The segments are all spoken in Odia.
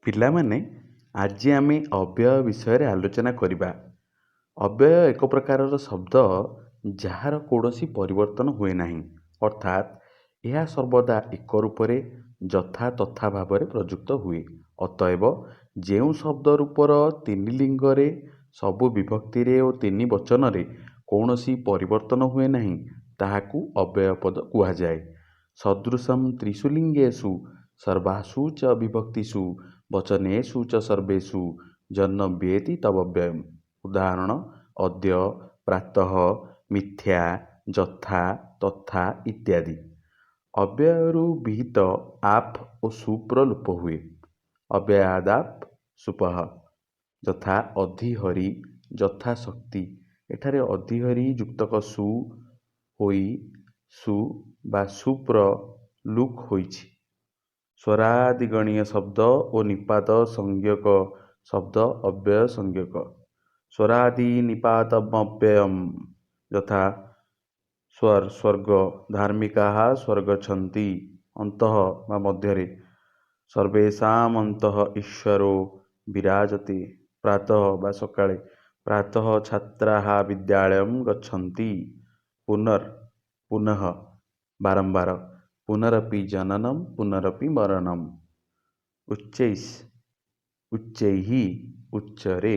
ପିଲାମାନେ, ଆଜି ଆମେ ଅବ୍ୟୟ ବିଷୟରେ ଆଲୋଚନା କରିବା। ଅବ୍ୟୟ ଏକ ପ୍ରକାରର ଶବ୍ଦ ଯାହାର କୌଣସି ପରିବର୍ତ୍ତନ ହୁଏ ନାହିଁ, ଅର୍ଥାତ୍ ଏହା ସର୍ବଦା ଏକ ରୂପରେ ଯଥା ତଥା ଭାବରେ ପ୍ରଯୁକ୍ତ ହୁଏ। ଅତଏବ ଯେଉଁ ଶବ୍ଦ ରୂପର ତିନି ଲିଙ୍ଗରେ, ସବୁ ବିଭକ୍ତିରେ ଓ ତିନି ବଚନରେ କୌଣସି ପରିବର୍ତ୍ତନ ହୁଏ ନାହିଁ, ତାହାକୁ ଅବ୍ୟୟ ପଦ କୁହାଯାଏ। ସଦୃଶଂ ତ୍ରିଷୁ ଲିଙ୍ଗେଷୁ ସର୍ବାସୁ ଚ ବିଭକ୍ତିଷୁ ବଚନେଷୁ ଚ ସର୍ବେଷୁ ଜନ୍ମବ୍ୟେତି ତଦବ୍ୟୟମ୍। ଉଦାହରଣ: ଅଦ୍ୟ, ପ୍ରାତଃ, ମିଥ୍ୟା, ଯଥା, ତଥା ଇତ୍ୟାଦି। ଅବ୍ୟୟରୁ ବିହିତ ଆପ ଓ ସୁପ୍ର ଲୋପ ହୁଏ। ଅବ୍ୟୟାଦାପ୍ ସୁପଃ। ଯଥା ଅଧିହରି, ଯଥା ଶକ୍ତି। ଏଠାରେ ଅଧିହରି ଯୁକ୍ତକ ସୁ ହୋଇ ସୁ ବା ସୁପ୍ର ଲୁକ୍ ହୋଇଛି। ସ୍ୱରାଦିଗଣୀୟ ଶବ୍ଦ ଓ ନିପାତ ସଂଜ୍ଞକ ଶବ୍ଦ ଅବ୍ୟୟ ସଂଜ୍ଞକ। ସ୍ୱରାଦି ନିପାତମବ୍ୟୟମ୍। ଯଥା ସ୍ୱର୍ ସ୍ୱର୍ଗ, ଧାର୍ମିକାଃ ସ୍ୱର୍ଗଚ୍ଛନ୍ତି। ଅନ୍ତଃ ବା ମଧ୍ୟରେ। ସର୍ବେଷାଂ ଅନ୍ତଃ ଈଶ୍ୱରୋ ବିରାଜତେ। ପ୍ରାତଃ ବା ସକାଳେ। ପ୍ରାତଃ ଛାତ୍ରାଃ ବିଦ୍ୟାଳୟଂ ଗଚ୍ଛନ୍ତି। ପୁନର୍ ପୁନଃ ବାରମ୍ବାର। ପୁନରପି ଜନନମ୍ ପୁନରପି ମରଣମ୍। ଉଚ୍ଚୈଃ ଉଚ୍ଚୈଃ ଉଚ୍ଚରେ।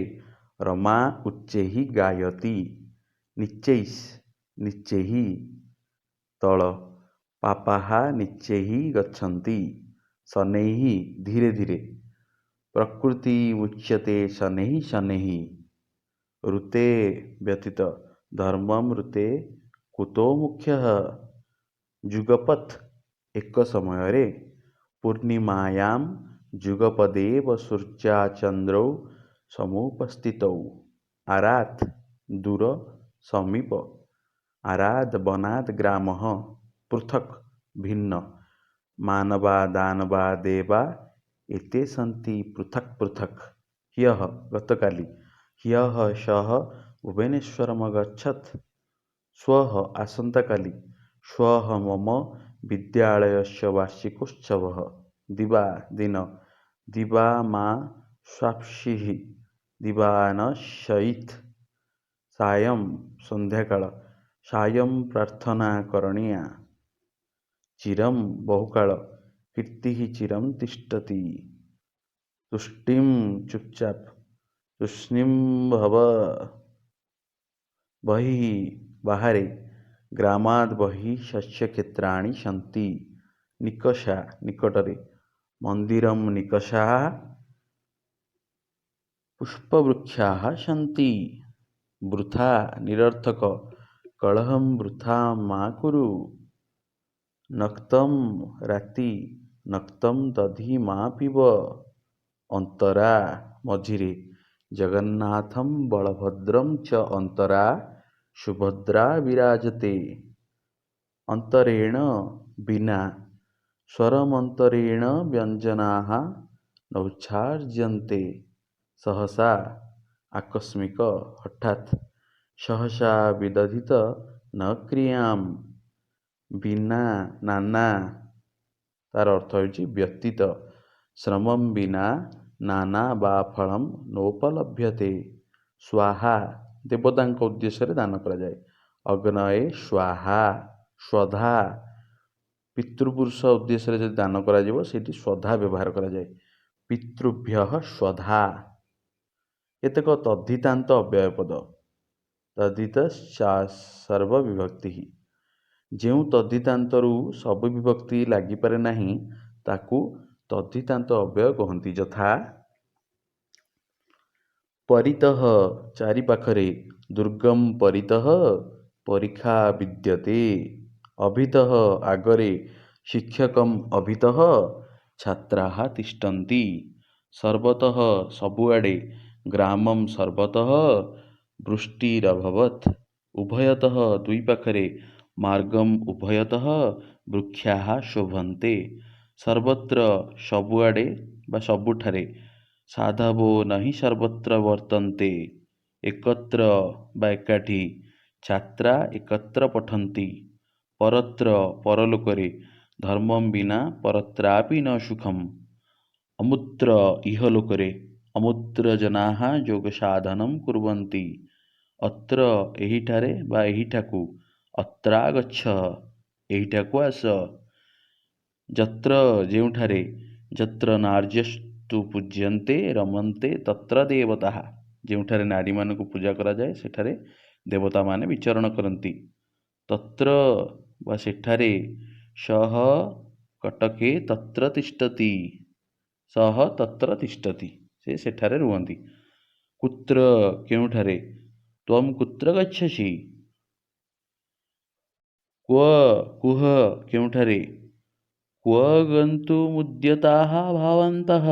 ରମା ଉଚ୍ଚୈଃ ଗାୟତି। ନିଚୈଃ ନିଚୈଃ ତଳ। ପାପାଃ ନିଚୈଃ ଗଚ୍ଛନ୍ତି। ଶନୈଃ ଧୀରେ ଧୀରେ। ପ୍ରକୃତି ମୁଚ୍ୟତେ ଶନୈଃ ଶନୈଃ। ଋତେ ବ୍ୟତୀତ। ଧର୍ମଂ ଋତେ କୁतो ମୁଖ୍ୟଃ। ଯୁଗପତ୍ ଏକ ସମୟରେ। ପୂର୍ଣ୍ଣିମାୟାଂ ଯୁଗପଦେବ ସୂର୍ଯ୍ୟାଚନ୍ଦ୍ରୌ ସମୁପସ୍ଥିତୌ। ଆରାତ୍ ଦୂର, ସମୀପ। ଆରାଦ୍ ବନାଦ୍ ଗ୍ରାମଃ। ପୃଥକ୍ ଭିନ୍ନ। ମାନବା ଦାନବା ଦେବା ଏତେ ସନ୍ତି ପୃଥକ୍ ପୃଥକ୍। ହ୍ୟଃ ଗତକାଲି। ହ୍ୟଃ ସଃ ଭୁବନେଶ୍ୱରମ୍ ଅଗଚ୍ଛତ୍। ଶ୍ୱଃ ଆସନ୍ତାକାଲି। ଶ୍ୱଃ ମମ ବିଦ୍ୟାଳୟସ୍ୟ ବାର୍ଷିକୋତ୍ସବଃ। ଦିବା ଦିନ। ଦିବା ମା ସ୍ୱାପ୍ସିଃ। ଦିବାନଶୟିଥ୍। ସାୟଂ ସନ୍ଧ୍ୟାକାଳ। ସାୟଂ ପ୍ରାର୍ଥନା କରଣୀୟା। ଚିରଂ ବହୁକାଳ। କୀର୍ତ୍ତିଃ ଚିରଂ ତିଷ୍ଠତି। ତୁଷ୍ଟିଂ ଚୁପଚାପ। ତୁଷ୍ଣିଂ ଭବ। ବହିଃ ବାହାରେ। ଗ୍ରାମାଦ୍ ବହିଃ ଶସ୍ୟକ୍ଷେତ୍ରାଣି ସନ୍ତି। ନିକଷା ନିକଟରେ। ମନ୍ଦିରଂ ନିକଷାଃ ପୁଷ୍ପବୃକ୍ଷାଃ ସନ୍ତି। ବୃଥା ନିରର୍ଥକ। କଳହଂ ବୃଥା ମା କୁରୁ। ନକ୍ତଂ ରାତି। ନକ୍ତଂ ଦଧି ମା ପିବ। ଅନ୍ତରା ମଝିରେ। ଜଗନ୍ନାଥଂ ବଳଭଦ୍ରଂ ଚ ଅନ୍ତରା ସୁଭଦ୍ରା ବିରାଜତେ। ଅନ୍ତରେଣ ବିନା। ସ୍ୱରମନ୍ତରେଣ ବ୍ୟଞ୍ଜନାଃ ନୋଚ୍ଚାର୍ଯ୍ୟନ୍ତେ। ସହସା ଆକସ୍ମିକ, ହଠାତ୍। ସହସା ବିଦଧିତ ନ କ୍ରିୟାମ୍। ବିନା ନାନା, ତାର ଅର୍ଥ ହେଉଛି ବ୍ୟତୀତ। ଶ୍ରମଂ ବିନା ନାନା ବା ଫଳଂ ନୋପଲଭ୍ୟତେ। ସ୍ୱାହା ଦେବତାଙ୍କ ଉଦ୍ଦେଶ୍ୟରେ ଦାନ କରାଯାଏ। ଅଗ୍ନୟେ ସ୍ୱାହା ସ୍ୱଧା। ପିତୃପୁରୁଷ ଉଦ୍ଦେଶ୍ୟରେ ଯଦି ଦାନ କରାଯିବ ସେଇଠି ସ୍ୱଧା ବ୍ୟବହାର କରାଯାଏ। ପିତୃଭ୍ୟଃ ସ୍ୱଧା। କେତେକ ତଦ୍ଧିତାନ୍ତ ଅବ୍ୟୟ ପଦ। ତଦ୍ଧିତଶ୍ଚ ବିଭକ୍ତି। ଯେଉଁ ତଦ୍ଧିତାନ୍ତରୁ ସବୁ ବିଭକ୍ତି ଲାଗିପାରେ ନାହିଁ ତାକୁ ତଦ୍ଧିତାନ୍ତ ଅବ୍ୟୟ କହନ୍ତି। ଯଥା ପରିତଃ ଚାରିପାଖରେ। ଦୁର୍ଗମ୍ ପରିତଃ ପରୀକ୍ଷା ବିଦ୍ୟତେ। ଅଭିତଃ ଆଗରେ। ଶିକ୍ଷକମ୍ ଅଭିତଃ ଛାତ୍ରାଃ ତିଷ୍ଠନ୍ତି। ସର୍ବତଃ ସବୁଆଡ଼େ। ଗ୍ରାମଂ ସର୍ବତଃ ବୃଷ୍ଟିରଭବତ୍। ଉଭୟତଃ ଦୁଇ ପାଖରେ। ମାର୍ଗଂ ଉଭୟତଃ ବୃକ୍ଷାଃ ଶୋଭନ୍ତେ। ସର୍ବତ୍ର ସବୁଆଡ଼େ ବା ସବୁଠାରେ। ସାଧବୋ नहि ସର୍ବତ୍ର ବର୍ତ୍ତନ୍ତେ। ଏକତ୍ର ବା ଏକାଠି। ଛାତ୍ରା ଏକତ୍ର ପଠନ୍ତି। ପରତ୍ର ପରଲୋକରେ। ଧର୍ମଂ ବିନା ପରତ୍ରାପି ନ ସୁଖମ୍। अमुत्र इहलोकरे अमुत्र जनाः योगसाधनं कुर्वन्ति। अत्र एहिठारे बा एहिठाकु अत्रागच्छ एहिठाकु आस। ଯତ୍ର ଯେଉଁଠାରେ ଯତ୍ର ନାର୍ଯ୍ୟସ୍ତୁ ପୂଜ୍ୟନ୍ତେ ରମନ୍ତେ ତତ୍ର ଦେବତାଃ ଯେଉଁଠାରେ ନାରୀମାନଙ୍କୁ ପୂଜା କରାଯାଏ ସେଠାରେ ଦେବତାମାନେ ବିଚରଣ କରନ୍ତି। ତତ୍ର ବା ସେଠାରେ ସହ କଟକେ ତତ୍ର ତିଷ୍ଠତି ସହ ତତ୍ର ତିଷ୍ଠତି ସେ ସେଠାରେ ରୁହନ୍ତି। କୁତ୍ର କେଉଁଠାରେ ତ୍ୱମ୍ କୁତ୍ର ଗଚ୍ଛସି କ୍ୱ କୁହ କେଉଁଠାରେ क्व गन्तुमुद्यताः भवन्तः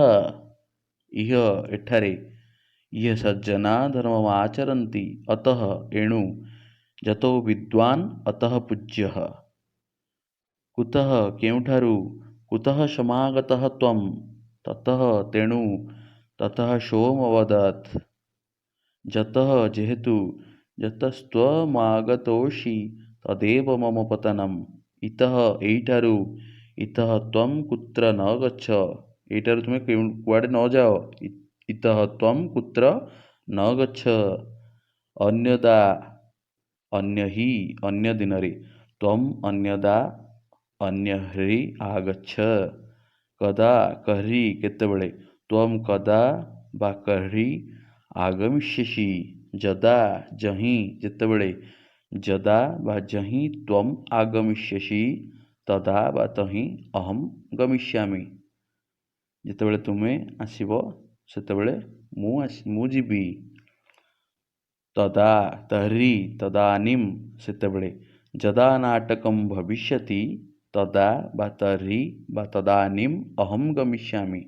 इह एଠାରେ ये सज्जना धर्ममाचरन्ति अतः एणु यतो विद्वान् अतः पूज्यः कुतः केउठारु कुतः समागतः त्वं ततः तेणु ततः सोम अवदत् जतः जेहेतु जतस्त्वमागतोषि तदेव मम पतनम् इतः एइठारु इतः त्वं कुत्र न गच्छ एइठारु तुमे कुआडे न जाओ इतः त्वं कुत्र न गच्छ अन्यदा अन्य हि अन्य दिनरे त्वं अन्यदा अन्यह्रि आगच्छ कदा कहरी केतेबेले त्वं कदा बा कहरी आगमिष्यसि जदा जहि जेतेबेले जदा बा जहि त्वं आगमिष्यसि तदा बा तहि अहम गमिष्यामि ଯେତେବେଳେ ତୁମେ ଆସିବ ସେତେବେଳେ ମୁଁ ଯିବି। तदा तर्हि तदानीं ସେତେବେଳେ ଯଦା ନାଟକं ଭବିଷ୍ୟତି तदा ବା तर्हि ବା तदानीं अहम गमिष्यामि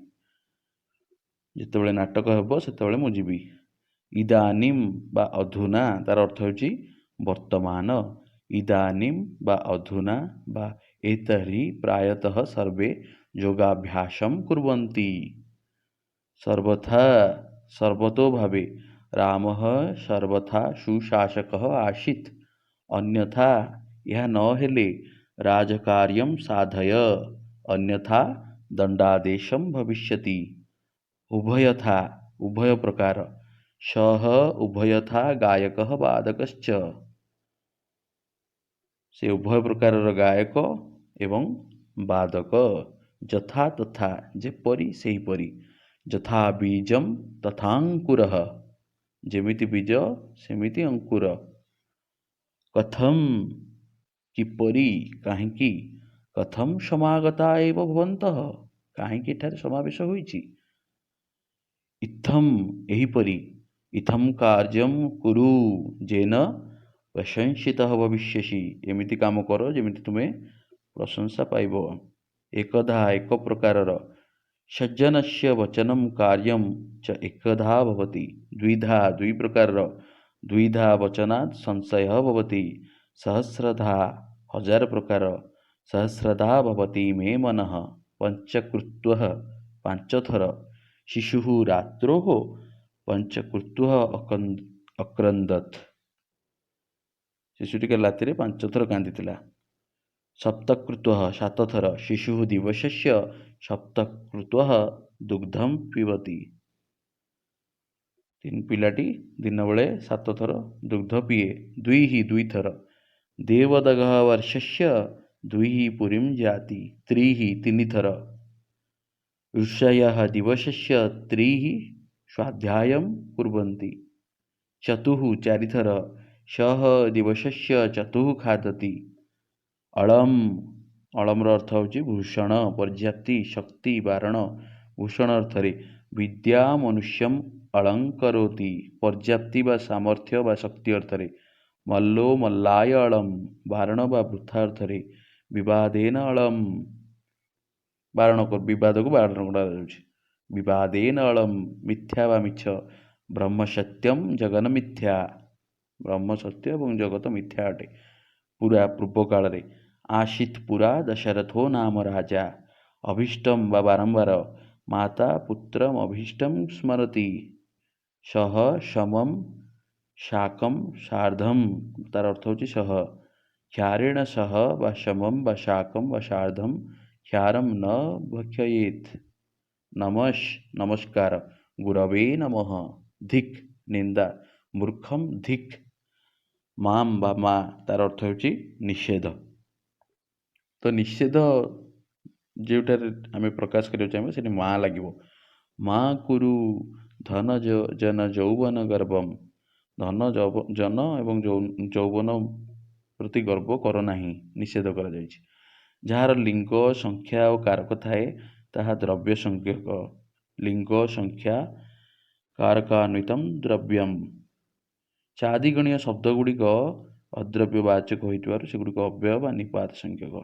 ଯେତେବେଳେ ନାଟକ ହେବ ସେତେବେଳେ ମୁଁ ଯିବି। ଇଦାନିಂ ବା ଅଧୁନା ତାର ଅର୍ଥ ହେଉଛି ବର୍ତ୍ତମାନ। ଇଦାନିಂ ବା ଅଧୁନା ବା एतर्हि प्रायतः सर्वे योगाभ्यासं कुर्वन्ति। सर्वथा सर्वतो भावे रामः सर्वथा सुशासकः आसीत् अन्यथा यह न हेले राजकार्यं साधय अन्यथा दण्डादेशं भविष्यति। उभयथा उभय प्रकार सः उभयथा गायकः वादकश्च से उभय प्रकारर गायक एवं वादक ଯଥା ତଥା ଯେପରି ସେହିପରି ଯଥା ବୀଜಂ ତଥାଙ୍କୁରଃ ଯେମିତି ବୀଜ ସେମିତି ଅଙ୍କୁର କଥଂ କିପରି କାହିଁକି କଥଂ ସମାଗତା ଏବ ଭବନ୍ତଃ କାହିଁକି ଏଠାରେ ସମାବେଶ ହୋଇଛି ଇଥଂ ଏହିପରି ଇଥଂ କାର୍ଯ୍ୟଂ କୁରୁ ଯେନ ପ୍ରଶଂସିତଃ ଭବିଷ୍ୟସି ଏମିତି କାମ କର ଯେମିତି ତୁମେ ପ୍ରଶଂସା ପାଇବ। एकधा एक प्रकारर सज्जनस्य वचनं कार्यं च एकधा भवति द्विधा द्वि प्रकारर द्विधा वचनात् संशयः भवति सहस्रधा हजार प्रकार सहस्रधा भवति मे मनः पंचकृत्वः पांचथर शिशुः रात्रोः पंचकृत्वः अक्रन्दत् शिशुटी रातिरे पांचथर कांदिथिला सप्तकृत्वः सातथर शिशुः दिवसस्य सप्तकृत्वः दुग्धं पिबति तीन पिलाटी दिन बेले सातथर दुग्ध पिए द्विः दुईथर देवदगः वर्षस्य द्विः पुरीं जाति त्रिः तीनिथर ऋषयः दिवसस्य त्रिः स्वाध्यायं कुर्वन्ति चतुः चारिथर सः दिवसस्य चतुः खादति अलम अलमर अर्थ होची भूषण पर्याप्ति शक्ति बारण भूषण अर्थरे विद्या मनुष्यम अलंकरोति पर्याप्ति बा सामर्थ्य बा शक्ति अर्थरे मल्लो मल्लाय अलम बारण बा वृथा अर्थरे विवादेन अलम बारण कर विवाद को बारण कराଯାଉଛି विवादेन अलम मिथ्या बा मिछ ब्रह्म सत्यम जगन मिथ्या ब्रह्म सत्य एवं जगत मिथ्या अटे पूरा पूर्व काल रे आसीत् पुरा दशरथो नाम राजा अभीष्टम बा बारंबार माता पुत्रम अभीष्टम स्मरति सह समम शाकम सार्धम तार अर्थ होची सह ख्यारेण सह वा समम वा शाकम वा सार्धम ख्यारम न भक्षयेत् ନମଃ ନମସ୍କାର, ଗୁରବେ ନମଃ, ଧିକ୍ ନିନ୍ଦା, ମୂର୍ଖମ୍ ଧିକ୍, ମାମ୍ ବା ମା ତାର ଅର୍ଥ ହେଉଛି ନିଷେଧ। ତ ନିଷେଧ ଯେଉଁଟାରେ ଆମେ ପ୍ରକାଶ କରିବାକୁ ଚାହିଁବା ସେଠି ମା ଲାଗିବ। ମା କୁରୁ ଧନ ଜନ ଯୌବନ ଗର୍ଭମ୍, ଧନ ଜନ ଏବଂ ଯୌବନ ପ୍ରତି ଗର୍ବ କର ନାହିଁ, ନିଷେଧ କରାଯାଇଛି। ଯାହାର ଲିଙ୍ଗ ସଂଖ୍ୟା ଓ କାରକ ଥାଏ ତାହା ଦ୍ରବ୍ୟ ସଂଖ୍ୟକ। ଲିଙ୍ଗ ସଂଖ୍ୟା କାରକାନ୍ୱିତମ୍ ଦ୍ରବ୍ୟମ୍। ଚାଦିଗଣୀୟ ଶବ୍ଦ ଗୁଡ଼ିକ ଅଦ୍ରବ୍ୟବାଚକ ହୋଇଥିବାରୁ ସେଗୁଡ଼ିକ ଅବ୍ୟୟ ବା ନିପାତ ସଂଖ୍ୟକ।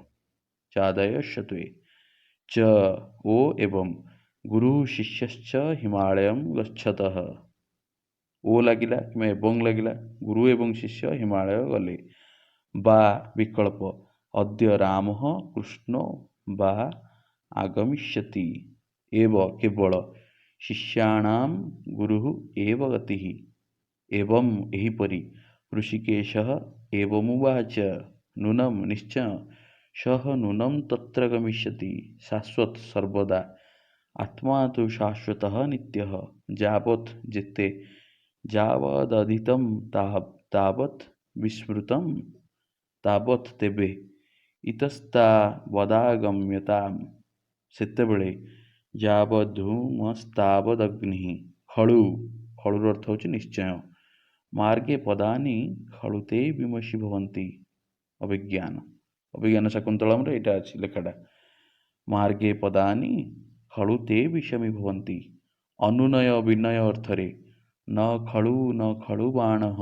ଚାଦୟ ଶତ୍ୱେ ଚ ଓ ଏବଂ ଗୁରୁ ଶିଷ୍ୟଶ୍ଚ ହିମାଳୟମ୍ ଗଚ୍ଛତଃ। ଓ ଲାଗିଲା କିମ୍ବା ଏବଂ ଲାଗିଲା, ଗୁରୁ ଏବଂ ଶିଷ୍ୟ ହିମାଳୟ ଗଲେ। ବା ବିକଳ୍ପ ଅଦ୍ୟ ରାମଃ କୃଷ୍ଣୋ ବା ଆଗମିଷ୍ୟତି। ଏବ କେବଳ ଶିଷ୍ୟାଣାମ୍ ଗୁରୁଃ ଏବ ଗତିଃ। ଏବଂ ଏହିପରି ଋଷିକେଶଃ ଏବମୁବାଚ ନୂନମ୍ ନିଶ୍ଚୟ ସହ ନୂନମ୍ ତତ୍ର ଗମିଷ୍ୟତି। ଶାଶ୍ୱତ ସର୍ବଦା, ଆତ୍ମା ତୁ ଶାଶ୍ୱତଃ ନିତ୍ୟଃ। ଯାବତ୍ ଯେତେ, ଯାବଦଧୀତମ୍ ତାବତ୍ ବିସ୍ମୃତମ୍ ତାବତ୍ ତେବେ, ଇତସ୍ତାବଦାଗମ୍ୟତାମ୍ ସେତେବେଳେ, ଯାବଦ୍ଧୂମସ୍ତାବଦଗ୍ନିଃ ଖଳୁ, ଖଳୁର ଅର୍ଥ ହେଉଛି ନିଶ୍ଚୟ, ମାର୍ଗେ ପଦାନି ଖଳୁତେ ବିମଷି ଭବନ୍ତି। ଅଭିଜ୍ଞାନ, ଅଭିଜ୍ଞାନ ଶାକୁନ୍ତଳମରେ ଏଇଟା ଅଛି ଲେଖାଟା। ମାର୍ଗେ ପଦାନି ଖଳୁତେ ବିଷମି ଭବନ୍ତି। ଅନୁନୟ ବିନୟ ଅର୍ଥରେ ନ ଖଳୁ ବାଣଃ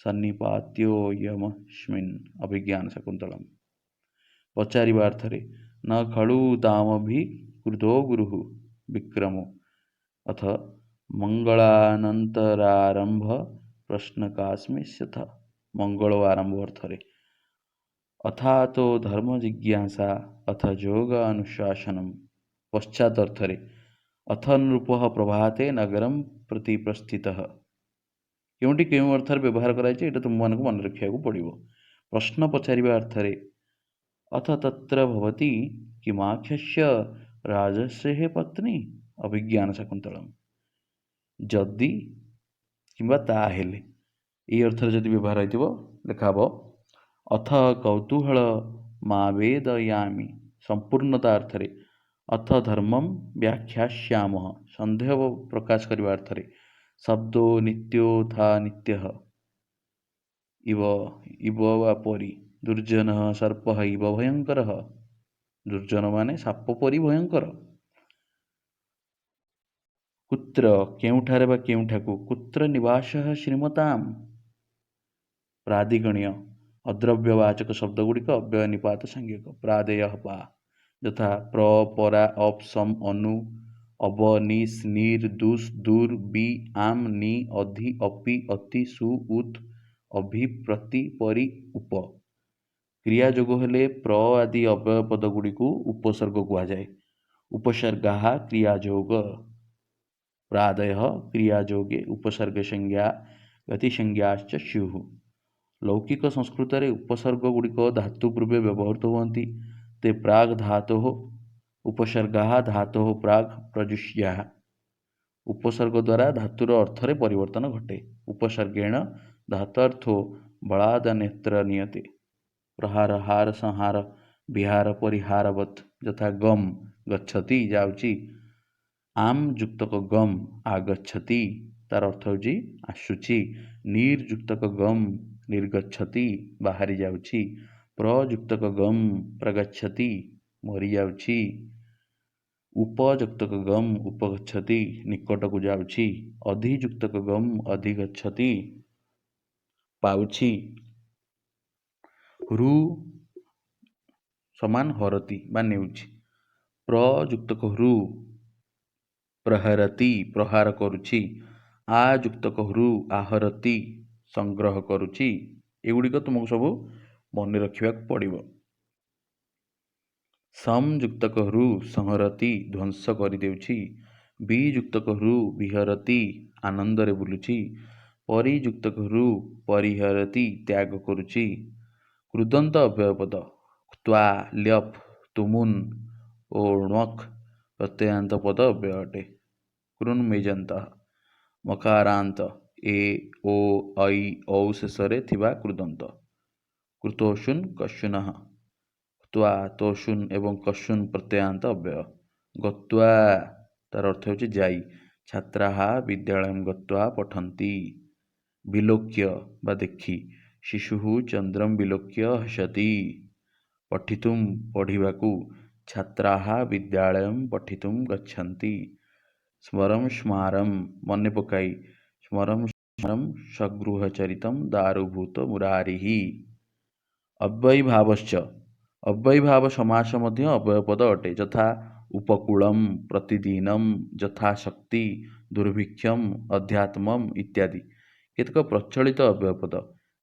ସନ୍ନିପାତ୍ୟୋ ୟମସ୍ମିନ୍। ଅଭିଜ୍ଞାନ ଶାକୁନ୍ତଳମ୍। ପଚାରିବା ଅର୍ଥରେ ନ ଖଳୁ ତାମଭି କୃତୋ ଗୁରୁଃ ବିକ୍ରମୋ। ଅଥ ମଙ୍ଗଳାନନ୍ତରାରମ୍ଭ ପ୍ରଶ୍ନକାସ୍ମିଶ୍ୟଥ। ମଙ୍ଗଳ ଓ ଆରମ୍ଭ ଅର୍ଥରେ। ଅଥାतो ଧର୍ମ ଜିଜ୍ଞାସା ଅଥ ଯୋଗ ଅନୁଶାସନମ୍। ପଶ୍ଚାତ ଅର୍ଥରେ ଅଥ ନୃପଃ ପ୍ରଭାତେ ନଗରମ୍ ପ୍ରତି ପ୍ରସ୍ଥିତଃ। କେଉଁଠି କେଉଁ ଅର୍ଥରେ ବ୍ୟବହାର କରାଯାଇଛି ଏଇଟା ତୁମମାନଙ୍କୁ ମନେ ରଖିବାକୁ ପଡ଼ିବ। ପ୍ରଶ୍ନ ପଚାରିବା ଅର୍ଥରେ ଅଥ ତତ୍ର ଭବତି କିମାଖ୍ୟସ୍ୟ ରାଜର୍ଷେଃ ପତ୍ନୀ। ଅଭିଜ୍ଞାନ ଶାକୁନ୍ତଳମ୍। ଯଦି କିମ୍ବା ତାହେଲେ, ଏଇ ଅର୍ଥରେ ଯଦି ବ୍ୟବହାର ହୋଇଥିବ ଲେଖା ହେବ ଅଥ କୌତୂହଳ ମାବେଦୟାମି। ସମ୍ପୂର୍ଣ୍ଣତା ଅର୍ଥରେ ଅଥ ଧର୍ମମ୍ ବ୍ୟାଖ୍ୟାସ୍ୟାମଃ। ସନ୍ଦେହ ପ୍ରକାଶ କରିବା ଅର୍ଥରେ ଶବ୍ଦୋ ନିତ୍ୟୋଥା ନିତ୍ୟଃ। ଇବ ବା ପରି। ଦୁର୍ଜନଃ ସର୍ପଃ ଇବ ଭୟଙ୍କରଃ। ଦୁର୍ଜନ ମାନେ ସାପ ପରି ଭୟଙ୍କର। କୁତ୍ର କେଉଁଠାରେ ବା କେଉଁଠାକୁ। କୁତ୍ର ନିବାସଃ ଶ୍ରୀମତାମ୍। ପ୍ରାଦିଗଣୀୟ ଅଦ୍ରବ୍ୟବାଚକ ଶବ୍ଦ ଗୁଡ଼ିକ ଅବ୍ୟୟ ନିପାତ ସାଂଜ୍ଞିକ। ପ୍ରାଦେୟଃ ବା ଯଥା ପ୍ର ପରା ଅପ୍ ସମ୍ ଅନୁ ଅବ ନିସ୍ ନିର୍ ଦୁସ୍ ଦୂର୍ ବି ଆମ୍ ନି ଅଧି ଅପି ଅତି ସୁ ଉତ୍ ଅଭି ପ୍ରତି ପରି ଉପ। କ୍ରିୟା ଯୋଗ ହେଲେ ପ୍ର ଆଦି ଅବ୍ୟୟ ପଦ ଗୁଡ଼ିକୁ ଉପସର୍ଗ କୁହାଯାଏ। ଉପସର୍ଗାଃ କ୍ରିୟାଯୋଗ। ପ୍ରାଦୟଃ କ୍ରିୟାଯୋଗେ ଉପସର୍ଗ ସଂଜ୍ଞା ଗତିସଂଜ୍ଞାଶ୍ଚ ସ୍ୟୁଃ। ଲୌକିକ ସଂସ୍କୃତରେ ଉପସର୍ଗ ଗୁଡ଼ିକ ଧାତୁ ପୂର୍ବେ ବ୍ୟବହୃତ ହୁଅନ୍ତି। ते प्राग् धातोः ଉପସର୍ଗାଃ ଧାତୋଃ ପ୍ରାକ୍ ପ୍ରଯୁଜ୍ୟାଃ। ଉପସର୍ଗ ଦ୍ୱାରା ଧାତୁର ଅର୍ଥରେ ପରିବର୍ତ୍ତନ ଘଟେ। ଉପସର୍ଗେଣ ଧାତୁର୍ଥୋ ବଳାଦନ୍ୟତ୍ର ନିୟତେ। ପ୍ରହାର ହାର ସଂହାର ବିହାର ପରିହାରବତ୍। ଯଥା ଗମ୍ ଗଚ୍ଛତି ଯାଉଛି, ଆମ୍ ଯୁକ୍ତକ ଗମ୍ ଆଗଚ୍ଛତି ତାର ଅର୍ଥ ହେଉଛି ଆସୁଛି। ନିର୍ ଯୁକ୍ତକ ଗମ୍ ନିର୍ଗଚ୍ଛତି ବାହାରି ଯାଉଛି। ପ୍ରଯୁକ୍ତକ ଗମ୍ ପ୍ରଗଚ୍ଛତି ମରିଯାଉଛି। ଉପଯୁକ୍ତକ ଗମ୍ ଉପଗଚ୍ଛତି ନିକଟକୁ ଯାଉଛି। ଅଧିଯୁକ୍ତକ ଗମ୍ ଅଧିଗଚ୍ଛତି ପାଉଛି। ରୁ ସମାନ ହରତି ବା ନେଉଛି। ପ୍ରଯୁକ୍ତକ ହୃ ପ୍ରହରତି ପ୍ରହାର କରୁଛି। ଆଯୁକ୍ତକ ହୃ ଆହରତି ସଂଗ୍ରହ କରୁଛି। ଏଗୁଡ଼ିକ ତୁମକୁ ସବୁ ମନେ ରଖିବାକୁ ପଡ଼ିବ। ସଂଯୁକ୍ତକ ହୃ ସଂହରତି ଧ୍ୱଂସ କରିଦେଉଛି। ବିଯୁକ୍ତକ ହୃ ବିହରତି ଆନନ୍ଦରେ ବୁଲୁଛି। ପରିଯୁକ୍ତକ ହୃ ପରିହରତି ତ୍ୟାଗ କରୁଛି। କୃଦନ୍ତ ଅବ୍ୟୟ ପଦ ତ୍ୱା ଲ୍ୟପ୍ ତୁମୁନ୍ ଓ ଣ୍ୱକ୍ प्रत्ययान्त पद अव्यय अटे। कृन्मेजन्तः मकारान्त ए ओ ऐ औ शेषरे थिबा कृदन्त। कृतोषुन् कश्युनः त्वा तोषुन् एवं कश्युन् प्रत्ययान्त अव्यय। गत्वा तार अर्थ ହେଉଛି ଯାଇ। ଛାତ୍ରାः ବିଦ୍ୟାଳୟं ଗତ୍वा ପଠନ୍ତି। ବିଲୋକ୍ୟ ବା ଦେଖି। ଶିଶୁः ଚନ୍ଦ୍ରं ବିଲୋକ୍ୟ ହସତି। ପଠିତୁं ପଢ଼ିବାକୁ। ଛାତ୍ରାः ବିଦ୍ୟାଳୟं ପଠିତୁं ଗଚ୍ଛन्ति। ସ୍ମରं ସ୍ମାରಂ ମନେ ପକାଇ। ସ୍ମରಂ ସ୍ମାରಂ ସଗୃହଚରିतं ଦାରୁଭୂତ ମୁରାରିଃ। ଅବ୍ୟୟୀଭାବଶ୍ଚ ଅବ୍ୟୟୀଭାବ ସମାସ ମଧ୍ୟ ଅବ୍ୟୟପଦ ଅଟେ। ଯଥା ଉପକୂଳಂ ପ୍ରତିଦିନಂ ଯଥାଶକ୍ତି ଦୁର୍ଭିକ୍ଷମ୍ ଅଧ୍ୟାତ୍ମମ୍ ଇତ୍ୟାଦି। କେତେକ ପ୍ରଚଳିତ ଅବ୍ୟୟପଦ।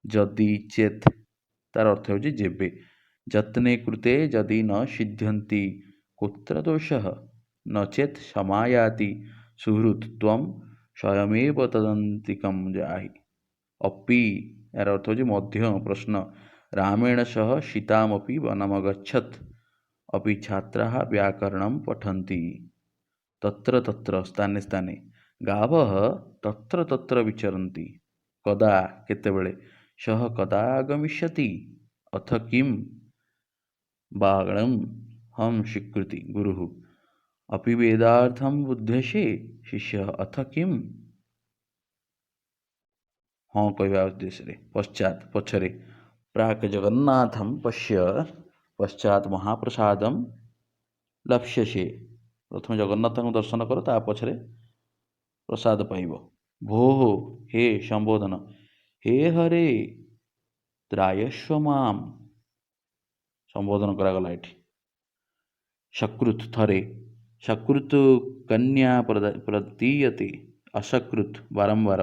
ଯଦି ଚେତ୍ ତାର ଅର୍ଥ ହେଉଛି ଯେବେ। ଯତ୍ନେ କୃତେ ଯଦି ନ ସିଦ୍ଧ୍ୟନ୍ତି କୁତ୍ର ଦୋଷଃ ନଚେତ୍ ସମାୟାତି ସୁହୃତ୍ ତ୍ୱଂ ସ୍ୱୟମେବ ତଦନ୍ତିକଂ ଯାହି। ଅପି ଏହାର ଅର୍ଥ ହେଉଛି ମଧ୍ୟ ପ୍ରଶ୍ନ। ରାମେଣ ସହ ସୀତାମପି ବନମଗଚ୍ଛତ୍। अपि छात्राः व्याकरणं पठन्ति। तत्र तत्र स्थाने स्थाने। गावः तत्र तत्र विचरन्ति। कदा केतेबेले। सः कदा आगमिष्यति। अथ किं बाणं हम स्वीकृति गुरुः। अपि वेदार्थं बुध्यसे शिष्यः अथ किं। हाँ कहवा उद्देश्य। पश्चात् पछरे। प्राक् जगन्नाथं पश्य पश्चात महाप्रसादम लप्स्यसे। प्रथम जगन्नाथ दर्शन कर ता पछरे प्रसाद पाइब। भोः हे संबोधन। हे हरे त्रायस्व माम संबोधन करागला एठी। सकृत थरे। सकृत कन्या प्रतीयते। असकृत बारंबार।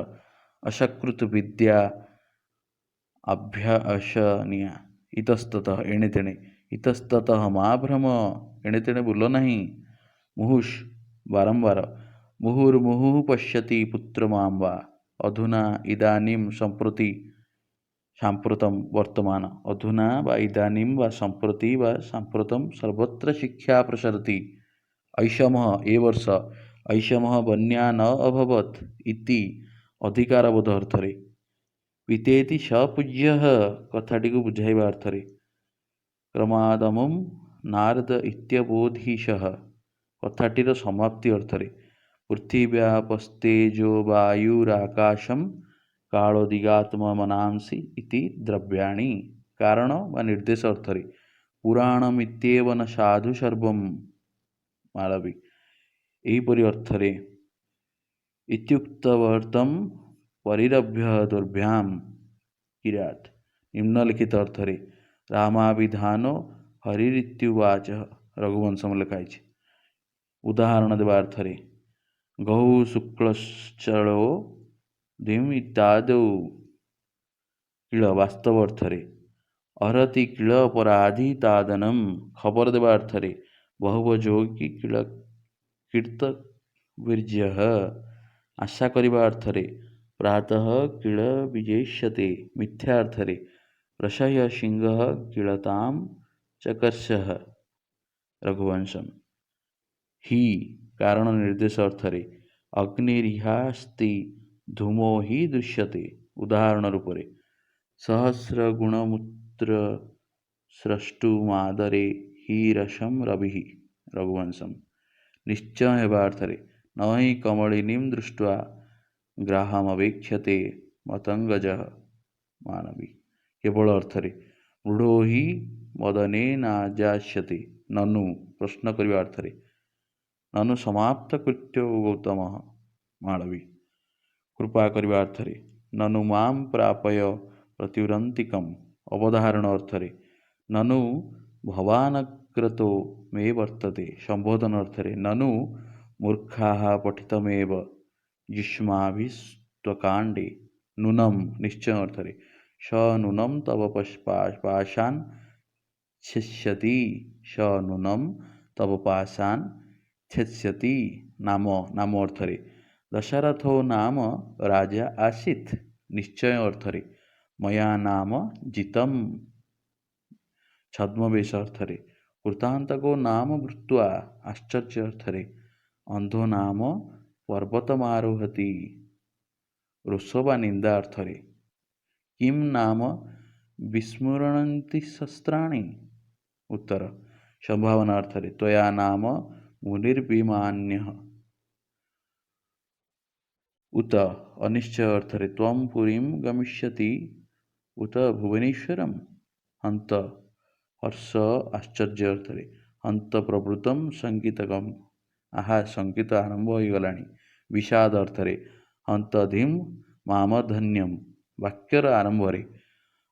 असकृत विद्या अभ्यासनीया। इतस्ततः एणे तेणे। इतस्ततः मा भ्रम एणे तेणे बुल नहीं। मुहुष बारंबार। मुहुर्मुहुः पश्यति पुत्रमां वा। अधुना इदानीं सम्प्रति साम्प्रतं वर्तमान। अधुना वा इदानीं वा सम्प्रति वा साम्प्रतं सर्वत्र शिक्षा प्रसरति। ऐषमः ए वर्ष। ऐषमः बन्या न अभवत् इति अधिकारबोध अर्थरे। पितेति सपूज्यः कथाटी को बुझाइबा अर्थरे। क्रमादमं नारद इत्यबोधिशः कथाटीर समाप्ति अर्थरे। पृथिव्यापस्तेजो वायुराकाशं कालोदिगात्ममनांसि इति द्रव्याणि। कारण व निर्देश अर्थरे। पुराणमित्येव न साधु सर्वं मालवी। एहिपरि अर्थरे। इत्युक्तवर्तं परिरभ्य दुर्भ्याम किरात। निम्नलिखित अर्थरे। रामाभिधानो हरिरित्युवाच। रघुवंशम लिखाई। उदाहरण देवा अर्थरे। गौ शुक्लश्चलो धिम इत्यादौ किल वास्तव अर्थरे। अरति किल अपराधी तादनम खबर देवा अर्थरे। बहुवजोगी किल कीर्त वीर्यः आशा करिबा अर्थरे। प्रातः किल विजेष्यते मिथ्या अर्थरे। प्रशय सिंह किलतां चकर्षः रघुवंशम। ही कारण निर्देश अर्थरे। अग्निरिहास्ति धूमो ही दृश्यते उदाहरण रूपरे। सहस्रगुणमूत्र स्रष्टुमादरे ही रसम रविः रघुवंशम। निश्चय हेबा अर्थरे। न हि कमलिनीं दृष्ट्वा ग्राहमवेक्ष्यते मतंगजः मानवी। केवल अर्थरे। मृडो हि मदने नाजास्यते। ननु प्रश्न करबा अर्थरे। ननु समाप्त कृत्यो गौतम मालवी। कृपा करबा अर्थरे। ननु मां प्रापय प्रतिवरन्तिकम् अवधारण अर्थरे। ननु भवानग्रतो मे वर्तते संबोधन अर्थरे। ननु मूर्खाः पठितमेव युष्माभिस्त्वकाण्डे। नूनम निश्चय अर्थरे। स नूनम तव पाशान् छेष्यति। स नूनम तव पाशान् छेत्स्यति। नाम नाम अर्थरे। दशरथो नाम राजा आसीत् निश्चय अर्थरे। मया नाम जितम छद्मवेश अर्थरे। କୃତାନ୍ତକୋ ନାମ ଭୃତ୍ୱା ଆଶ୍ଚର୍ଯ୍ୟ ଅର୍ଥରେ ଅନ୍ଧୋ ନାମ ପର୍ବତମାରୋହତି ରୋଷ ବା ନିନ୍ଦା ଅର୍ଥରେ କିମ୍ ନାମ ବିସ୍ମରଣନ୍ତି ଶସ୍ତ୍ରାଣି ଉତ୍ତର ସମ୍ଭାବନା ଅର୍ଥରେ ତ୍ୱୟା ନାମ ମୁନିର୍ବିମାନ୍ୟଃ ଉତ ଅନିଶ୍ଚୟ ଅର୍ଥରେ ତ୍ୱଂ ପୁରୀଂ ଗମିଷ୍ୟତି ଉତ ଭୁବନେଶ୍ୱରମ୍ ହନ୍ତ ହର୍ଷ ଆଶ୍ଚର୍ଯ୍ୟ ଅର୍ଥରେ ହନ୍ତ ପ୍ରବୃତ୍ତମ୍ ସଙ୍ଗୀତକମ୍ ଆହା ସଙ୍ଗୀତ ଆରମ୍ଭ ହୋଇଗଲାଣି ବିଷାଦ ଅର୍ଥରେ ହନ୍ତ ଧିମ୍ ମାମଧନ୍ୟମ୍ ବାକ୍ୟର ଆରମ୍ଭରେ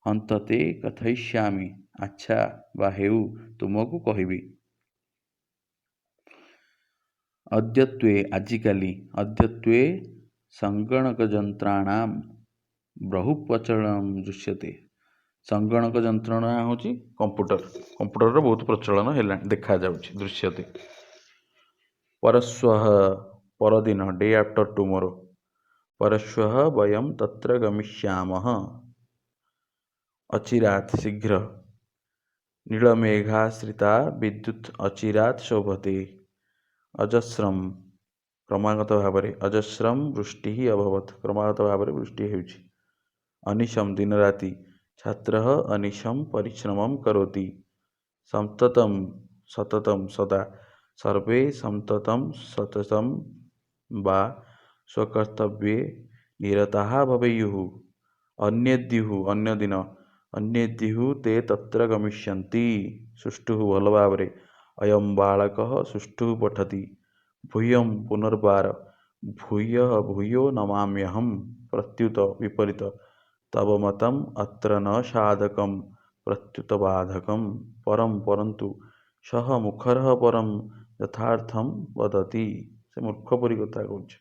ହନ୍ତ ତେ କଥୟିଷ୍ୟାମି ଆଚ୍ଛା ବା ହେଉ ତୁମକୁ କହିବି ଅଦ୍ୟତ୍ୱେ ଆଜିକାଲି ଅଦ୍ୟତ୍ୱେ ସଂଗଣକଯନ୍ତ୍ରାଣାମ୍ ବହୁ ପ୍ରଚଳନ ଦୃଶ୍ୟତେ ସଂଗଣକ ଯନ୍ତ୍ରଣା ହେଉଛି କମ୍ପ୍ୟୁଟରର ବହୁତ ପ୍ରଚଳନ ହେଲାଣି ଦେଖାଯାଉଛି ଦୃଶ୍ୟତେ ପରଶ୍ଵଃ ପରଦିନ ଡେ ଆଫ୍ଟର ଟୁମୋରୋ ପରଶ୍ଵଃ ବୟମ୍ ତତ୍ର ଗମିଷ୍ୟାମଃ ଅଚିରାତ୍ ଶୀଘ୍ର ନୀଳମେଘାଶ୍ରିତା ବିଦ୍ୟୁତ୍ ଅଚିରାତ୍ ଶୋଭତେ ଅଜସ୍ରମ୍ କ୍ରମାଗତ ଭାବରେ ଅଜସ୍ରମ୍ ବୃଷ୍ଟି ଅଭବତ୍ କ୍ରମାଗତ ଭାବରେ ବୃଷ୍ଟି ହେଉଛି ଅନିଶମ୍ ଦିନରାତି ଛାତ୍ରଃ ଅନିଶମ୍ ପରିଶ୍ରମଂ କରୋତି ସନ୍ତତମ୍ ସତତମ୍ ସଦା ସର୍ବେ ସନ୍ତତମ୍ ସତତମ୍ ବା ସ୍ୱକର୍ତ୍ତବ୍ये ନିରତାଃ ଭବେୟୁଃ ଅନ୍ୟେଦ୍ୟୁଃ ଅନ୍ୟଦିନ ଅନ୍ୟେଦ୍ୟୁଃ te ତତ୍ର ଗମିଷ୍ୟନ୍ତି ସୁଷ୍ଠୁଃ ଭଲ ଭାବରେ ଅୟମ୍ ବାଳକः ସୁଷ୍ଠୁଃ ପଠତି ଭୂୟଂ ପୁନର୍ବାର ଭୂୟଃ ଭୂୟୋ ନମାମ୍ୟହମ୍ ପ୍ରତ୍ୟୁତ ବିପରୀତ ତବ ମତମ୍ ଅତ୍ର ନ ସାଧକମ୍ ପ୍ରତ୍ୟୁତ ବାଧକମ୍ ପରମ୍ ପରନ୍ତୁ ସହ ମୁଖରଃ ପରମ୍ ଯଥାର୍ଥମ୍ ବଦତି ସେ ମୂର୍ଖ ପରି କଥା କହୁଛି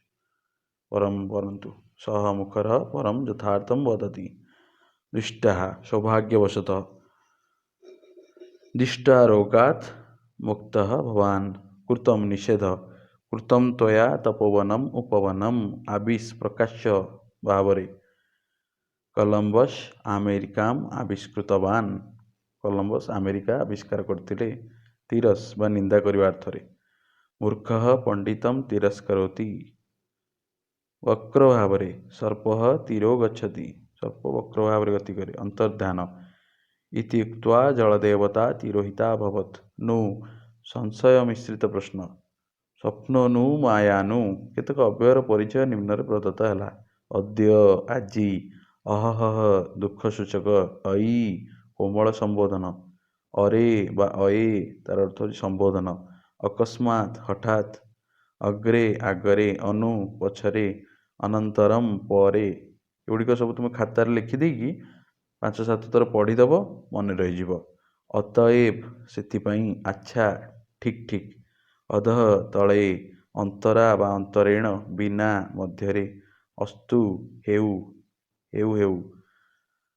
ପରମ୍ ପରନ୍ତୁ ସହ ମୁଖରଃ ପରମ୍ ଯଥାର୍ଥମ୍ ବଦତି ଦୃଷ୍ଟାଃ ସୌଭାଗ୍ୟବଶତଃ ଦିଷ୍ଟାରୋଗାତ୍ ମୁକ୍ତଃ ଭବାନ୍ କୃତମ୍ ନିଷେଧ କୃତମ୍ ତ୍ୱୟା ତପୋବନମ୍ ଉପବନମ୍ ଆବିଶ୍ ପ୍ରକାଶ୍ୟ ଭାବରେ କଲମ୍ବସ୍ ଆମେରିକାମ୍ ଆବିଷ୍କୃତବାନ୍ କଲମ୍ବସ୍ ଆମେରିକା ଆବିଷ୍କାର କରିଥିଲେ ତିରସ୍ ବା ନିନ୍ଦା କରିବା ଅର୍ଥରେ ମୂର୍ଖଃ ପଣ୍ଡିତମ୍ ତିରସ୍କରୋତି ବକ୍ର ଭାବରେ ସର୍ପଃ ତୀରୋ ଗଚ୍ଛତି ସର୍ପ ବକ୍ର ଭାବରେ ଗତି କରେ ଅନ୍ତର୍ଧାନ ଇତି ଉକ୍ତ୍ୱା ଜଳଦେବତା ତିରୋହିତା ଅଭବତ୍ ନୁ ସଂଶୟ ମିଶ୍ରିତ ପ୍ରଶ୍ନ ସ୍ୱପ୍ନୋ ନୁ ମାୟା ନୁ କେତେକ ଅବ୍ୟୟର ପରିଚୟ ନିମ୍ନରେ ପ୍ରଦତ୍ତ ହେଲା ଅଦ୍ୟ ଆଜି ଅହହଃ ଦୁଃଖସୂଚକ ଐ କୋମଳ ସମ୍ବୋଧନ ଅରେ ବା ଅଏ ତାର ଅର୍ଥ ହେଉଛି ସମ୍ବୋଧନ ଅକସ୍ମାତ୍ ହଠାତ୍ ଅଗ୍ରେ ଆଗରେ ଅନୁ ପଛରେ ଅନନ୍ତରମ୍ ପରେ ଏଗୁଡ଼ିକ ସବୁ ତୁମେ ଖାତାରେ ଲେଖିଦେଇକି 5-7 ଥର ପଢ଼ିଦେବ ମନେ ରହିଯିବ ଅତଏବ ସେଥିପାଇଁ ଆଚ୍ଛା ଠିକ୍ ଠିକ୍ ଅଧଃ ତଳେ ଅନ୍ତରା ବା ଅନ୍ତରେଣ ବିନା ମଧ୍ୟରେ ଅସ୍ତୁ ହେଉ ହେଉ ହେଉ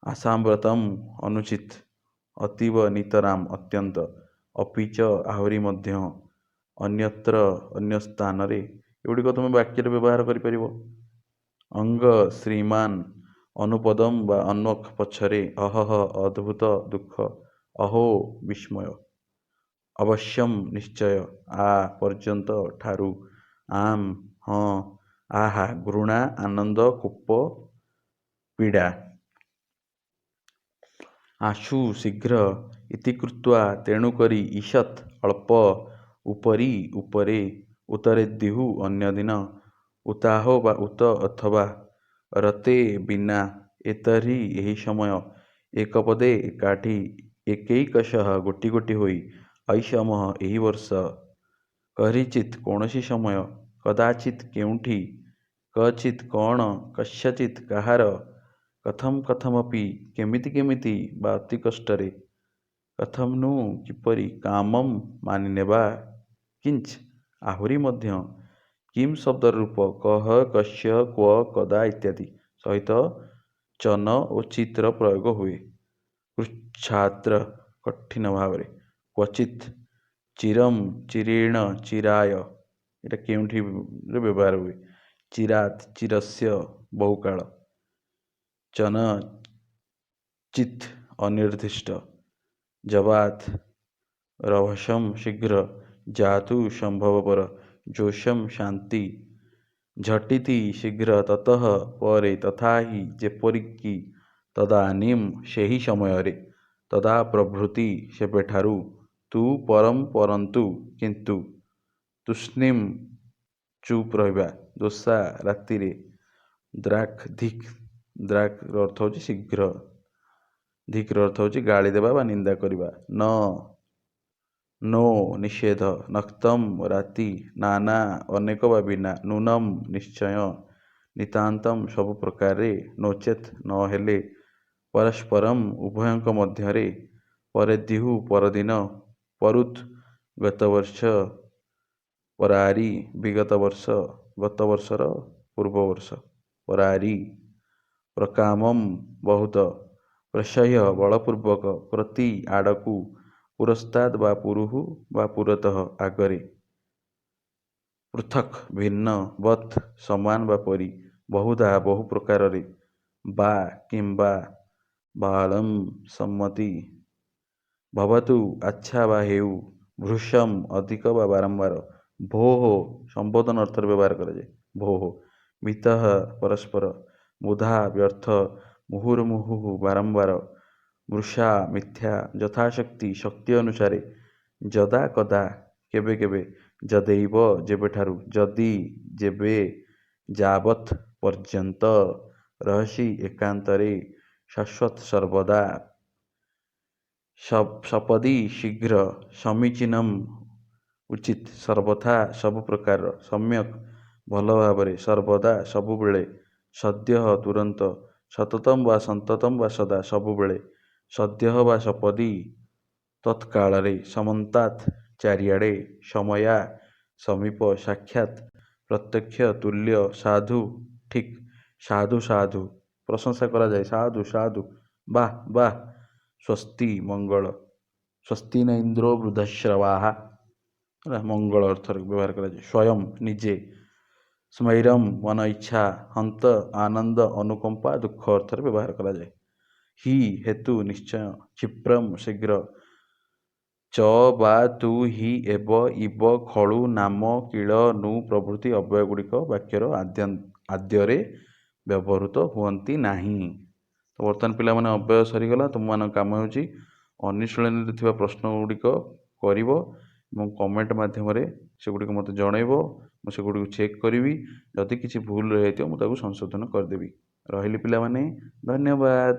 ଆସାମ୍ବ୍ରତମ୍ ଅନୁଚିତ ଅତୀବ ନିତରାମ୍ ଅତ୍ୟନ୍ତ ଅପିଚ ଆହୁରି ମଧ୍ୟ ଅନ୍ୟତ୍ର ଅନ୍ୟ ସ୍ଥାନରେ ଏଗୁଡ଼ିକ ତୁମେ ବାକ୍ୟରେ ବ୍ୟବହାର କରିପାରିବ ଅଙ୍ଗ ଶ୍ରୀମାନ୍ ଅନୁପଦମ୍ ବା ଅନ୍ୱକ୍ ପଛରେ ଅହହ ଅଦ୍ଭୁତ ଦୁଃଖ ଅହୋ ବିସ୍ମୟ ଅବଶ୍ୟମ୍ ନିଶ୍ଚୟ ଆ ପର୍ଯ୍ୟନ୍ତ ଠାରୁ ଆମ୍ ହଁ ଆହା ଘୃଣା ଆନନ୍ଦ କୋପ ପୀଡ଼ା ଆଶୁ ଶୀଘ୍ର ଇତି କୃତ୍ୱା ତେଣୁକରି ଈଷତ୍ ଅଳ୍ପ ଉପରି ଉପରେ ଉତ୍ତରେଦ୍ୟୁଃ ଅନ୍ୟଦିନ ଉତାହୋ ବା ଉତ ଅଥବା ରତେ ବିନା ଏତର୍ହି ଏହି ସମୟ ଏକପଦେ ଏକାଠି ଏକୈକଶଃ ଗୋଟି ଗୋଟି ହୋଇ ଐଷମଃ ଏହି ବର୍ଷ କହରିଚିତ୍ କୌଣସି ସମୟ କଦାଚିତ୍ କେଉଁଠି କଚିତ୍ କ'ଣ କସ୍ୟଚିତ୍ କାହାର କଥମ୍ କଥମପି କେମିତି କେମିତି ବା ଅତି କଷ୍ଟରେ କଥମ୍ ନୁ କିପରି କାମମ୍ ମାନିନେବା କିଞ୍ଚ ଆହୁରି ମଧ୍ୟ କିମ୍ ଶବ୍ଦର ରୂପ କହ କସ୍ୟ କ୍ୱ କଦା ଇତ୍ୟାଦି ସହିତ ଚନ ଓ ଚିତ୍ର ପ୍ରୟୋଗ ହୁଏ ପୃଚ୍ଛାତ୍ର କଠିନ ଭାବରେ କ୍ୱଚିତ୍ ଚିରମ୍ ଚିରେଣ ଚିରାୟ ଏଟା କେଉଁଠି ବ୍ୟବହାର ହୁଏ ଚିରାତ୍ ଚିରସ୍ୟ ବହୁକାଳ ଚନ ଚିତ୍ ଅନିର୍ଦ୍ଦିଷ୍ଟ ଜବାତ୍ रभसं शीघ्र जातु संभवपर जोशं शान्ति ଝଟିତି ଶୀଘ୍ର ତତଃ ପରେ ତଥାହି ଯେପରିକି ତଦାନୀଂ ସେହି ସମୟରେ ତଦା ପ୍ରଭୃତି ସେବେଠାରୁ ତୁ ପରଂ ପରନ୍ତୁ କିନ୍ତୁ ତୂଷ୍ଣୀଂ ଚୁପ୍ ରହିବା ଦୋଷା ରାତିରେ ଦ୍ରାକ୍ ଧିକ୍ ଦ୍ରାକ୍ର ଅର୍ଥ ହେଉଛି ଶୀଘ୍ର ଧିକ୍ର ଅର୍ଥ ହେଉଛି ଗାଳି ଦେବା ବା ନିନ୍ଦା କରିବା ନ नो ନିଷେଧ ନକ୍ତମ୍ ରାତି ନାନା ଅନେକ ବା ବିନା ନୂନମ୍ ନିଶ୍ଚୟ ନିତାନ୍ତମ୍ ସବୁ ପ୍ରକାରେ ନଚେତ୍ ନହେଲେ ପରସ୍ପରମ୍ ଉଭୟଙ୍କ ମଧ୍ୟରେ ପରେଦ୍ୟୁଃ ପରଦିନ ପରୁତ୍ ଗତବର୍ଷ ପରାରି ବିଗତ ବର୍ଷ ଗତ ବର୍ଷର ପୂର୍ବବର୍ଷ ପରାରି ପ୍ରକାମମ୍ ବହୁତ ପ୍ରସହ୍ୟ ବଳପୂର୍ବକ ପ୍ରତି ଆଡ଼କୁ ପୁରସ୍ତାଦ୍ ବା ପୁରୁଃ ବା ପୁରତଃ ଆଗରେ ପୃଥକ୍ ଭିନ୍ନ ବତ୍ ସମାନ ବା ପରି ବହୁଧା ବହୁ ପ୍ରକାରରେ ବା କିମ୍ବା ବାଳଂ ସମ୍ମତି ଭବତୁ ଆଚ୍ଛା ବା ହେଉ ଭୃଶଂ ଅଧିକ ବା ବାରମ୍ବାର ଭୋଃ ସମ୍ବୋଧନ ଅର୍ଥରେ ବ୍ୟବହାର କରାଯାଏ ଭୋଃ ମିତଃ ପରସ୍ପର ମୁଧା ବ୍ୟର୍ଥ ମୁହୁର୍ମୁହୁଃ ବାରମ୍ବାର ମୃଷା ମିଥ୍ୟା ଯଥାଶକ୍ତି ଶକ୍ତି ଅନୁସାରେ ଯଦା କଦା କେବେ କେବେ ଯदैବ ଯେବେଠାରୁ ଯଦି ଯେବେ ଯାବତ୍ ପର୍ଯ୍ୟନ୍ତ ରହସି ଏକାନ୍ତରେ ଶାଶ୍ୱତ ସର୍ବଦା ସପଦି ଶୀଘ୍ର ସମୀଚୀନମ୍ ଉଚିତ ସର୍ବଥା ସବୁ ପ୍ରକାର ସମ୍ୟକ୍ ଭଲ ଭାବରେ ସର୍ବଦା ସବୁବେଳେ ସଦ୍ୟଃ ତୁରନ୍ତ ସତତମ୍ ବା ସନ୍ତତମ୍ ବା ସଦା ସବୁବେଳେ ସଦ୍ୟଃ ବା ସପଦି ତତ୍କାଳରେ ସମନ୍ତାତ୍ ଚାରିଆଡ଼େ ସମୟା ସମୀପ ସାକ୍ଷାତ୍ ପ୍ରତ୍ୟକ୍ଷ ତୁଲ୍ୟ ସାଧୁ ଠିକ୍ ସାଧୁ ସାଧୁ ପ୍ରଶଂସା କରାଯାଏ ସାଧୁ ସାଧୁ ବାଃ ବାଃ ସ୍ୱସ୍ତି ମଙ୍ଗଳ ସ୍ୱସ୍ତି ନ ଇନ୍ଦ୍ରୋ ବୃଦ୍ଧଶ୍ରବାଃ ମଙ୍ଗଳ ଅର୍ଥରେ ବ୍ୟବହାର କରାଯାଏ ସ୍ୱୟଂ ନିଜେ ସ୍ମୈରମ୍ ମନ ଇଚ୍ଛା ହନ୍ତ ଆନନ୍ଦ ଅନୁକମ୍ପା ଦୁଃଖ ଅର୍ଥରେ ବ୍ୟବହାର କରାଯାଏ ହି ହେତୁ ନିଶ୍ଚୟ କ୍ଷିପ୍ରମ୍ ଶୀଘ୍ର ଚ ବା ତୁ ହି ଏବ ଇବ ଖଳୁ ନାମ କିଳ ନୁ ପ୍ରଭୃତି ଅବ୍ୟୟଗୁଡ଼ିକ ବାକ୍ୟର ଆଦ୍ୟରେ ବ୍ୟବହୃତ ହୁଅନ୍ତି ନାହିଁ। ତ ବର୍ତ୍ତମାନ ପିଲାମାନେ ଅବ୍ୟୟ ସରିଗଲା। ତୁମମାନଙ୍କ କାମ ହେଉଛି ଅନୁଶୀଳନୀରେ ଥିବା ପ୍ରଶ୍ନ ଗୁଡ଼ିକ କରିବ ଏବଂ କମେଣ୍ଟ ମାଧ୍ୟମରେ ସେଗୁଡ଼ିକ ମୋତେ ଜଣାଇବ। ମୁଁ ସେଗୁଡ଼ିକୁ ଚେକ୍ କରିବି। ଯଦି କିଛି ଭୁଲ ରହିଯାଇଥିବ ମୁଁ ତାକୁ ସଂଶୋଧନ କରିଦେବି। ରହିଲି ପିଲାମାନେ, ଧନ୍ୟବାଦ।